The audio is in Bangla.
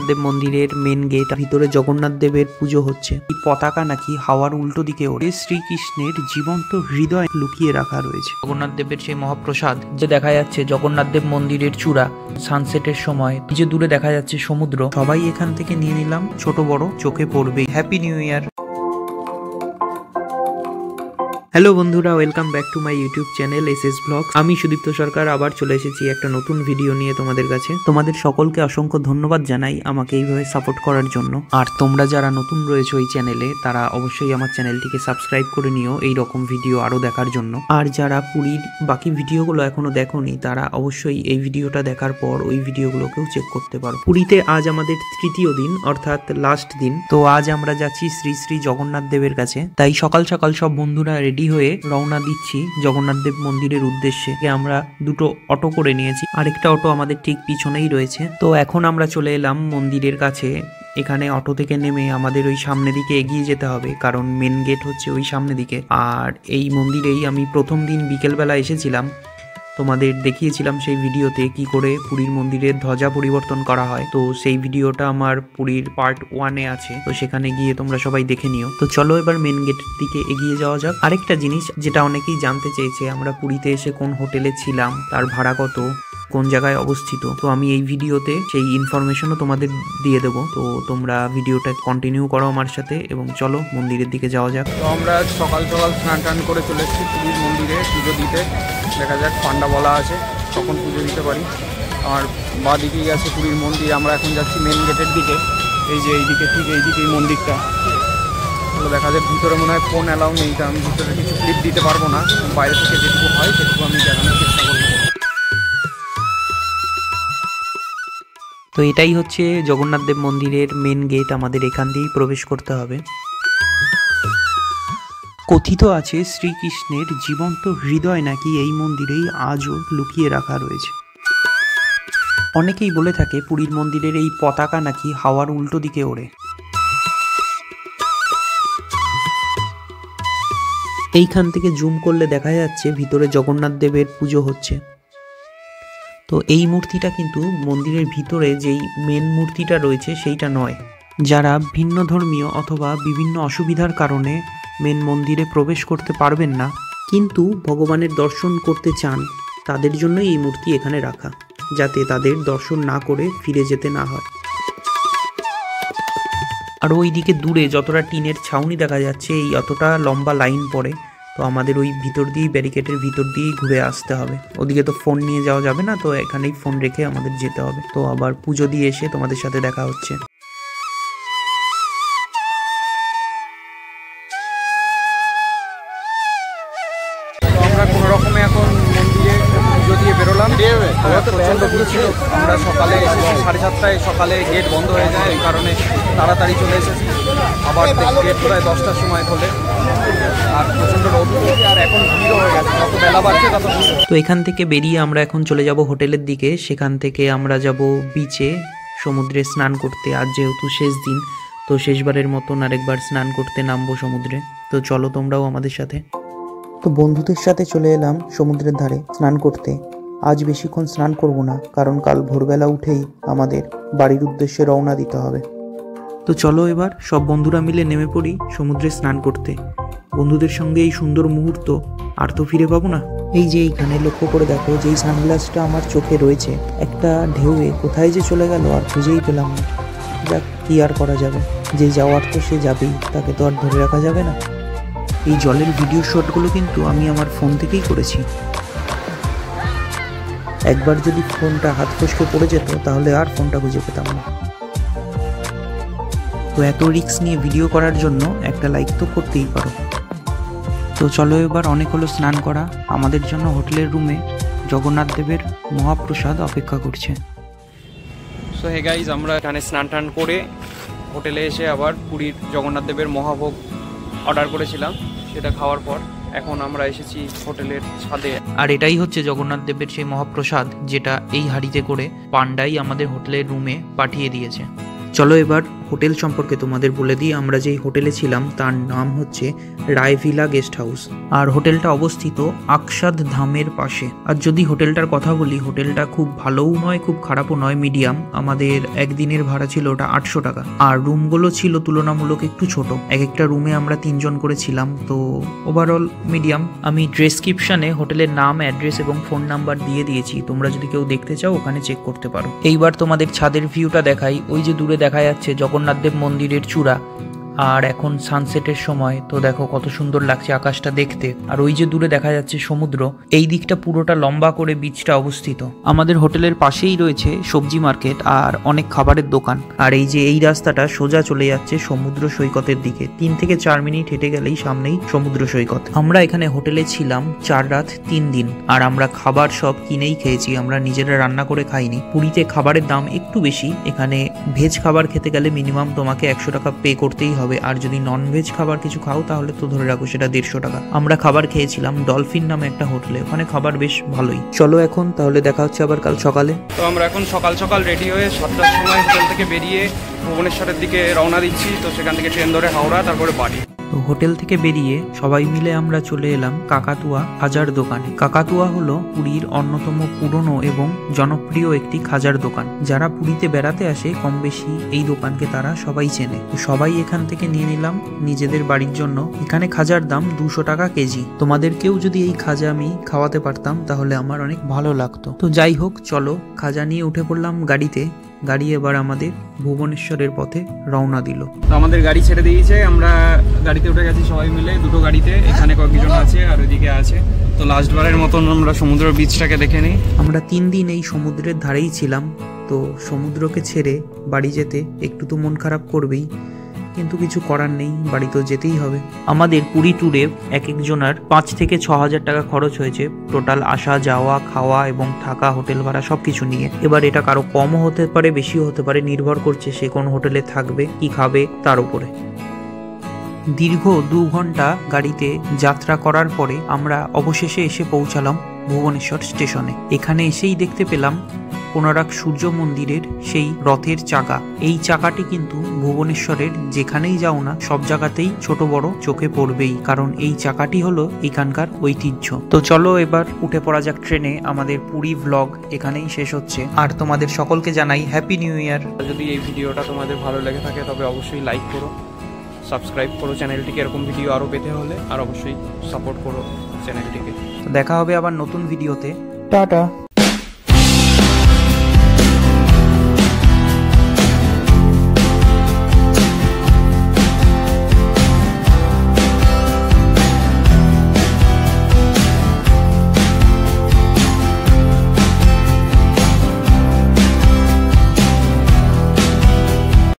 দেব মন্দিরের মেন গেট, ভিতরে জগন্নাথ দেবের পুজো হচ্ছে। এই পতাকা নাকি হাওয়ার উল্টো দিকে ওড়ে শ্রীকৃষ্ণের জীবন্ত হৃদয় লুকিয়ে রাখা রয়েছে। জগন্নাথ দেবের সেই মহাপ্রসাদ যে দেখা যাচ্ছে জগন্নাথ দেব মন্দিরের চূড়া, সানসেটের সময় যে দূরে দেখা যাচ্ছে সমুদ্র। সবাই এখান থেকে নিয়ে নিলাম, ছোট বড় চোখে পড়বে। Happy new year. হ্যালো বন্ধুরা, welcome back to my YouTube channel SS blogs. আমি সুদীপ্ত সরকার আবার চলে এসেছি একটা নতুন ভিডিও নিয়ে তোমাদের কাছে। তোমাদের সকলকে অসংখ্য ধন্যবাদ জানাই আমাকে এইভাবে সাপোর্ট করার জন্য। আর তোমরা যারা নতুন রয়েছে ওই চ্যানেলে তারা অবশ্যই আমার চ্যানেলটিকে সাবস্ক্রাইব করে নিও এই রকম ভিডিও আরো দেখার জন্য। আর যারা পুরীর বাকি ভিডিওগুলো এখনো দেখোনি তারা অবশ্যই এই ভিডিওটা দেখার পর ওই ভিডিওগুলোকেও চেক করতে পারো। পুরীতে আজ আমাদের তৃতীয় দিন, অর্থাৎ লাস্ট দিন। তো আজ আমরা যাচ্ছি শ্রী শ্রী জগন্নাথ দেবের কাছে। তাই সকাল সকাল সব বন্ধুরা রেডি হয়ে রওনা দিচ্ছি জগন্নাথ দেব মন্দিরের উদ্দেশ্যে। আমরা দুটো অটো করে নিয়েছি, আরেকটা অটো আমাদের ঠিক পিছনেই রয়েছে। তো এখন আমরা চলে এলাম মন্দিরের কাছে। এখানে অটো থেকে নেমে আমাদের ওই সামনের দিকে এগিয়ে যেতে হবে, কারণ মেন গেট হচ্ছে ওই সামনের দিকে। আর এই মন্দিরেই আমি প্রথম দিন বিকেলবেলা এসেছিলাম, তোমাদের দেখিয়েছিলাম সেই ভিডিওতে কি করে পুরীর মন্দিরের ধ্বজা পরিবর্তন করা হয়। তো সেই ভিডিওটা আমার পুরীর পার্ট 1-এ আছে, তো সেখানে গিয়ে তোমরা সবাই দেখে নিও। তো চলো এবার মেন গেটের দিকে এগিয়ে যাওয়া যাক। আরেকটা জিনিস যেটা অনেকেই জানতে চেয়েছে, আমরা পুরীতে এসে কোন হোটেলে ছিলাম, তার ভাড়া কত, কোন জায়গায় অবস্থিত, তো আমি এই ভিডিওতে সেই ইনফরমেশনও তোমাদের দিয়ে দেবো। তো তোমরা ভিডিওটা কন্টিনিউ করো আমার সাথে এবং চলো মন্দিরের দিকে যাওয়া যাক। তো আমরা সকাল সকাল স্নান টান করে চলে এসেছি পুরীর মন্দিরে পুজো দিতে। দেখা যাক পান্ডা বলা আছে তখন পুজো দিতে পারি। আর বা দিকেই আছে পুরীর মন্দির। আমরা এখন যাচ্ছি মেন গেটের দিকে। এই যে এইদিকে, ঠিক এইদিকেই মন্দিরটা। তাহলে দেখা যাক। ভিতরে মনে হয় ফোন অ্যালাউ নেই, তো আমি ভিতরে কিছু ক্লিপ দিতে পারবো না। বাইরে থেকে যেটুকু হয় সেটুকু আমি দেখানোর চেষ্টা করবো। তো এটাই হচ্ছে জগন্নাথ দেব মন্দিরের মেন গেট, আমাদের এখান দিয়েই প্রবেশ করতে হবে। কথিত আছে শ্রীকৃষ্ণের জীবন্ত হৃদয় নাকি এই মন্দিরেই আজও লুকিয়ে রাখা রয়েছে। অনেকেই বলে থাকে পুরীর মন্দিরের এই পতাকা নাকি হাওয়ার উল্টো দিকে ওড়ে। এইখান থেকে জুম করলে দেখা যাচ্ছে ভিতরে জগন্নাথ দেবের পুজো হচ্ছে। তো এই মূর্তিটা কিন্তু মন্দিরের ভিতরে যেই মেন মূর্তিটা রয়েছে সেইটা নয়। যারা ভিন্ন ধর্মীয় অথবা বিভিন্ন অসুবিধার কারণে মেন মন্দিরে প্রবেশ করতে পারবেন না কিন্তু ভগবানের দর্শন করতে চান, তাদের জন্যই এই মূর্তি এখানে রাখা, যাতে তাদের দর্শন না করে ফিরে যেতে না হয়। আর ওইদিকে দূরে যতটা টিনের ছাউনি দেখা যাচ্ছে, এই অতটা লম্বা লাইন পড়ে। তো আমাদের ওই ভিতর দিয়েই, ব্যারিকেডের ভিতর দিয়েই ঘুরে আসতে হবে। ওদিকে তো ফোন নিয়ে যাওয়া যাবে না, তো এখানেই ফোন রেখে আমাদের যেতে হবে। তো আবার পুজো দিয়ে এসে তোমাদের সাথে দেখা হচ্ছে। আমরা কোনো রকমে এখন মন্দিরে পুজো দিয়ে বেরোলাম। প্রচণ্ড ভিড় ছিল। আমরা সকালে 7:30 সকালে গেট বন্ধ হয়ে যায়, এই কারণে তাড়াতাড়ি চলে এসেছি। আবার গেট প্রায় 10টার সময় খোলে। আর প্রচণ্ড রোদ, আর এখন ভিড়ও হয়ে গেছে। যত বেলা বাড়ছে তত ভিড়। তো এখান থেকে বেরিয়ে আমরা এখন চলে যাব হোটেলের দিকে। সেখান থেকে আমরা যাব বিচে, সমুদ্রে স্নান করতে। আজ যেহেতু শেষ দিন, তো শেষবারের মতন আরেকবার স্নান করতে নামবো সমুদ্রে। তো চলো তোমরাও আমাদের সাথে। তো বন্ধুদের সাথে চলে এলাম সমুদ্রের ধারে স্নান করতে। আজ বেশিক্ষণ স্নান করব না, কারণ কাল ভোরবেলা উঠেই আমাদের বাড়ির উদ্দেশ্যে রওনা দিতে হবে। তো চলো এবার সব বন্ধুরা মিলে নেমে পড়ি সমুদ্রে স্নান করতে। বন্ধুদের সঙ্গে এই সুন্দর মুহূর্ত আর তো ফিরে পাবো না। এই যে এইখানে লক্ষ্য করে দেখো, যেই সানগ্লাসটা আমার চোখে রয়েছে, একটা ঢেউয়ে কোথায় যে চলে গেল আর খুঁজেই পেলাম না। যাক, কি আর করা যাবে, যে যাওয়ার তো সে যাবেই, তাকে তো আর ধরে রাখা যাবে না। এই জলের ভিডিও শটগুলো কিন্তু আমি আমার ফোন থেকেই করেছি। একবার যদি ফোনটা হাত ফসকে পড়ে যেত তাহলে আর ফোনটা খুঁজে পেতাম না। তো এত রিস্ক নিয়ে ভিডিও করার জন্য একটা লাইক তো করতেই পারো। তো চলো এবার, অনেক হলো স্নান করা। আমাদের জন্য হোটেলের রুমে জগন্নাথ দেবের মহাপ্রসাদ অপেক্ষা করছে। সো হে গাইজ, আমরা এখানে স্নান টান করে হোটেলে এসে আবার পুরীর জগন্নাথ দেবের মহাভোগ অর্ডার করেছিলাম। সেটা খাওয়ার পর এখন আমরা এসেছি হোটেলের ছাদে। আর এটাই হচ্ছে জগন্নাথ দেবের সেই মহাপ্রসাদ, যেটা এই হাঁড়িতে করে পান্ডাই আমাদের হোটেলের রুমে পাঠিয়ে দিয়েছে। চলো এবার হোটেল সম্পর্কে তোমাদের বলে দিই। আমরা যেই হোটেলে ছিলাম তার নাম হচ্ছে রায়ভিলা গেস্ট হাউস, আর হোটেলটা অবস্থিত আকসাদ ধামের পাশে। আর যদি হোটেলটার কথা বলি, হোটেলটা খুব ভালোও নয় খুব খারাপও নয়, মিডিয়াম। আমাদের একদিনের ভাড়া ছিল ওটা 800 টাকা, আর রুমগুলো ছিল তুলনামূলক একটু ছোট। এক একটা রুমে আমরা 3 জন করে ছিলাম, তো ওভারঅল মিডিয়াম। আমি ডেসক্রিপশনে হোটেলের নাম, অ্যাড্রেস এবং ফোন নাম্বার দিয়ে দিয়েছি, তোমরা যদি কেউ দেখতে চাও ওখানে চেক করতে পারো। এইবার তোমাদের ছাদের ভিউটা দেখাই। ওই যে দূরে দেখা যাচ্ছে জগন্নাথদেব মন্দিরের চূড়া, আর এখন সানসেটের সময়, তো দেখো কত সুন্দর লাগছে আকাশটা দেখতে। আর ওই যে দূরে দেখা যাচ্ছে সমুদ্র। এই দিকটা পুরোটা লম্বা করে বিচটা অবস্থিত। আমাদের হোটেলের পাশেই রয়েছে সবজি মার্কেট আর অনেক খাবারের দোকান। আর এই যে এই রাস্তাটা সোজা চলে যাচ্ছে সমুদ্র সৈকতের দিকে। 3 থেকে 4 মিনিট হেঁটে গেলেই সামনেই সমুদ্র সৈকত। আমরা এখানে হোটেলে ছিলাম 4 রাত 3 দিন, আর আমরা খাবার সব কিনেই খেয়েছি, আমরা নিজেরা রান্না করে খাইনি। পুরীতে খাবারের দাম একটু বেশি, এখানে ভেজ খাবার খেতে গেলে মিনিমাম তোমাকে 100 টাকা পে করতেই হবে, আর যদি নন ভেজ খাবার কিছু খাও তাহলে তো ধরে রাখো সেটা 150 টাকা। আমরা খাবার খেয়েছিলাম ডলফিন নামে একটা হোটেলে, ওখানে খাবার বেশ ভালোই। চলো এখন তাহলে দেখা হচ্ছে আবার কাল সকালে। তো আমরা এখন সকাল সকাল রেডি হয়ে 7টার সময় হোটেল থেকে বেরিয়ে ভুবনেশ্বরের দিকে রওনা দিচ্ছি। তো সেখান থেকে ট্রেন ধরে হাওড়া, তারপরে বাড়ি। তো হোটেল থেকে বেরিয়ে সবাই মিলে আমরা চলে এলাম কাকাতুয়া খাজার দোকানে। কাকাতুয়া হলো পুরীর অন্যতম পুরনো এবং জনপ্রিয় একটি খাজার দোকান। যারা পুরীতে বেড়াতে আসে কম বেশি এই দোকানকে তারা সবাই চেনে। তো সবাই এখান থেকে নিয়ে নিলাম নিজেদের বাড়ির জন্য। এখানে খাজার দাম 200 টাকা কেজি। তোমাদেরকেও যদি এই খাজা আমি খাওয়াতে পারতাম তাহলে আমার অনেক ভালো লাগতো। তো যাই হোক, চলো খাজা নিয়ে উঠে পড়লাম গাড়িতে। গাড়ি এবার আমাদের ভুবনেশ্বরের পথে রওনা দিল। তো আমাদের গাড়ি ছেড়ে দিয়েছে, আমরা গাড়িতে উঠে গেছি সবাই মিলে, 2টো গাড়িতে। এখানে কয়েকজন আছে আর ওইদিকে আছে। তো লাস্টবারের মতন আমরা সমুদ্র বিচটাকে দেখে নিই। আমরা 3 দিন এই সমুদ্রের ধারেই ছিলাম, তো সমুদ্রকে ছেড়ে বাড়ি যেতে একটু তো মন খারাপ করবেই, কিন্তু কিছু করার নেই, বাড়ি তো যেতেই হবে। আমাদের পুরী ট্যুরে এক একজনের 5 থেকে 6 হাজার টাকা খরচ হয়েছে, টোটাল আসা যাওয়া খাওয়া এবং থাকা, হোটেল ভাড়া সবকিছু নিয়ে। এবার এটা কারো কমও হতে পারে বেশিও হতে পারে, নির্ভর করছে সে কোন হোটেলে থাকবে কি খাবে তার উপরে। দীর্ঘ 2 ঘন্টা গাড়িতে যাত্রা করার পরে আমরা অবশেষে এসে পৌঁছালাম ভুবনেশ্বর স্টেশনে। এখানে এসেই দেখতে পেলাম কোনারক সূর্য মন্দিরের সেই রথের চাকা। এই চাকাটি কিন্তু ভুবনেশ্বরের যেখানেই যাও না সব জায়গাতেই ছোট বড় চোখে পড়বেই, কারণ এই চাকাটি হলো এখানকার ঐতিহ্য। তো চলো এবার উঠে পড়া যাক ট্রেনে। আমাদের পুরী ভ্লগ এখানেই শেষ হচ্ছে, আর তোমাদের সকলকে জানাই হ্যাপি নিউ ইয়ার। যদি এই ভিডিওটা তোমাদের ভালো লেগে থাকে তবে অবশ্যই লাইক করো, সাবস্ক্রাইব করো চ্যানেলটিকে এরকম ভিডিও আরও পেতে হলে, আর অবশ্যই সাপোর্ট করো চ্যানেলটিকে। দেখা হবে আবার নতুন ভিডিওতে। টাটা।